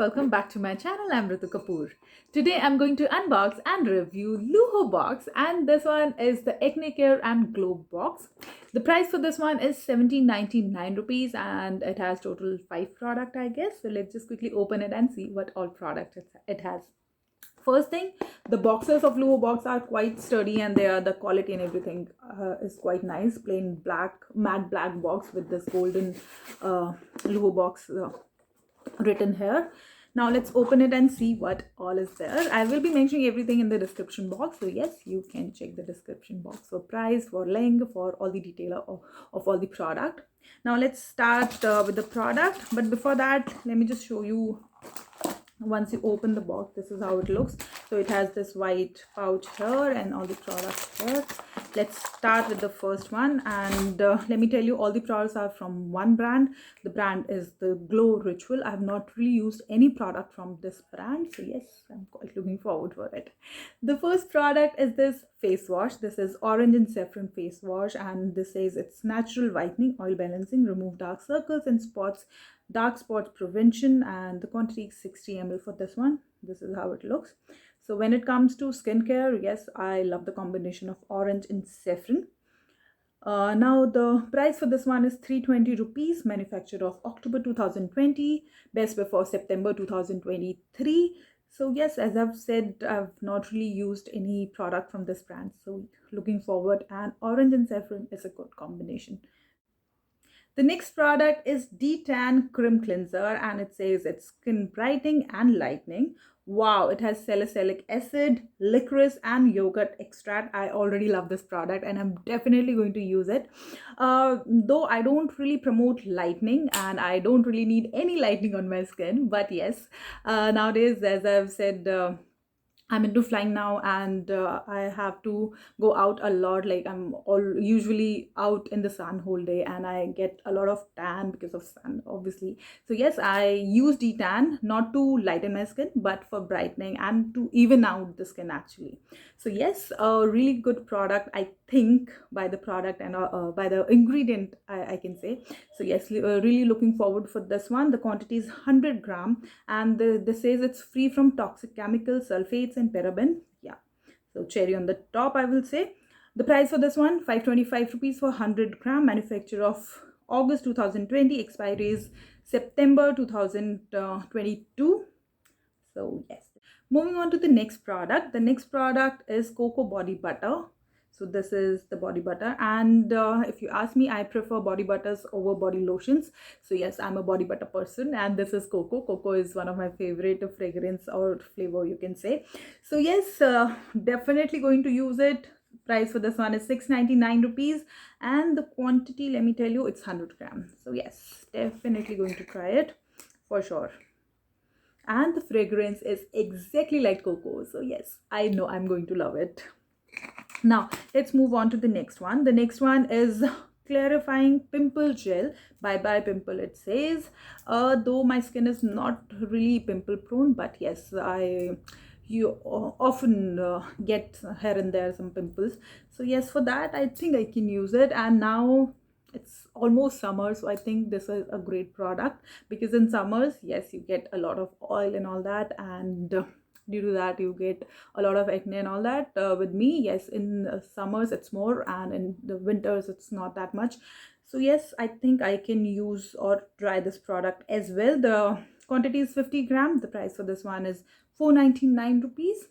welcome back to my channel. I'm Ritu Kapoor. Today I'm going to unbox and review Luho box, and this one is the Acne Care and Glow box. The price for this one is 17.99 rupees and it has total 5 product, I guess. So let's just quickly open it and see what all product it has. First thing, the boxes of Luho box are quite sturdy and the quality and everything is quite nice. Plain black, matte black box with this golden Luho box written here. Now let's open it and see what all is there. I will be mentioning everything in the description box, so yes, you can check the description box for price, for link, for all the detail of all the product. Now let's start with the product, but before that let me just show you. Once you open the box, this is how it looks. So it has this white pouch here and all the products here. Let's start with the first one, and let me tell you, all the products are from one brand. The brand is the Glow Ritual. I have not really used any product from this brand, so yes, I'm quite looking forward for it. The first product is this face wash. This is orange and saffron face wash, and this says it's natural whitening, oil balancing, remove dark circles and spots, dark spot prevention, and the quantity is 60 ml for this one. This is how it looks. So when it comes to skincare, yes, I love the combination of orange and saffron. Now the price for this one is 320 rupees, manufactured of October 2020, best before September 2023. So yes, as I've said, I've not really used any product from this brand, so looking forward, and orange and saffron is a good combination. The next product is Detan Cream Cleanser, and it says it's skin brightening and lightening. Wow, it has salicylic acid, licorice and yogurt extract. I already love this product and I'm definitely going to use it. Though I don't really promote lightening and I don't really need any lightening on my skin, but yes, nowadays, as I've said, I'm into flying now, and I have to go out a lot. Like I'm all usually out in the sun whole day, and I get a lot of tan because of sun, obviously. So yes, I use detan not to lighten my skin, but for brightening and to even out the skin actually. So yes, a really good product, I think, by the product and by the ingredient, I can say. So yes, really looking forward for this one. The quantity is 100 gram, and this says it's free from toxic chemicals, sulfates and paraben. Yeah, so cherry on the top, I will say. The price for this one, 525 rupees for 100 gram, manufacture of August 2020, expiry is September 2022. So yes, moving on to the next product. The next product is Cocoa Body Butter. So this is the body butter, and if you ask me, I prefer body butters over body lotions. So yes, I'm a body butter person, and this is cocoa. Cocoa is one of my favorite fragrance or flavor, you can say. So yes, definitely going to use it. Price for this one is 699 rupees, and the quantity, let me tell you, it's 100 grams. So yes, definitely going to try it for sure. And the fragrance is exactly like cocoa. So yes, I know I'm going to love it. Now let's move on to the next one. The next one is clarifying pimple gel. Bye bye pimple, it says. Though my skin is not really pimple prone, but yes, you often get here and there some pimples. So yes, for that I think I can use it. And now it's almost summer, so I think this is a great product, because in summers, yes, you get a lot of oil and all that, and due to that you get a lot of acne and all that. With me, yes, in summers it's more, and in the winters it's not that much. So yes, I think I can use or try this product as well. The quantity is 50 grams. The price for this one is 499 rupees.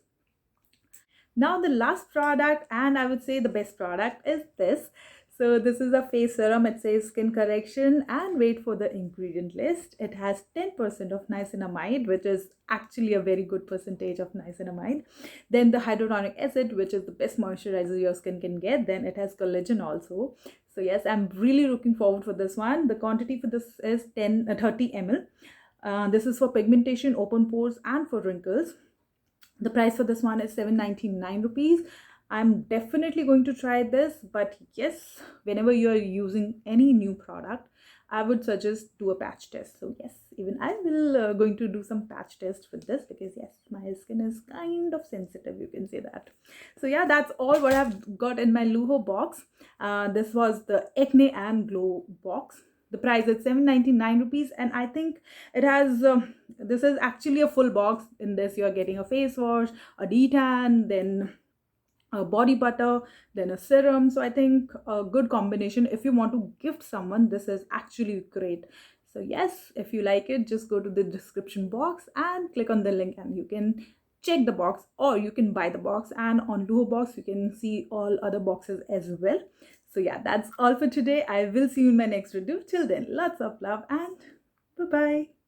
Now the last product, and I would say the best product, is this. So this is a face serum. It says skin correction, and wait for the ingredient list. It has 10% of niacinamide, which is actually a very good percentage of niacinamide. Then the hyaluronic acid, which is the best moisturizer your skin can get. Then it has collagen also. So yes, I'm really looking forward for this one. The quantity for this is 30 ml. This is for pigmentation, open pores and for wrinkles. The price for this one is 799 rupees. I'm definitely going to try this, but yes, whenever you're using any new product, I would suggest do a patch test. So yes, even I will going to do some patch test with this, because yes, my skin is kind of sensitive, you can say that. So yeah, that's all what I've got in my Luho box. This was the Acne and Glow box. The price is 799 rupees, and I think it has this is actually a full box. In this, you're getting a face wash, a detan, then a body butter, then a serum. So I think a good combination. If you want to gift someone, this is actually great. So yes, if you like it, just go to the description box and click on the link, and you can check the box, or you can buy the box. And on Luho box you can see all other boxes as well. So yeah, that's all for today. I will see you in my next video. Till then, lots of love and bye bye.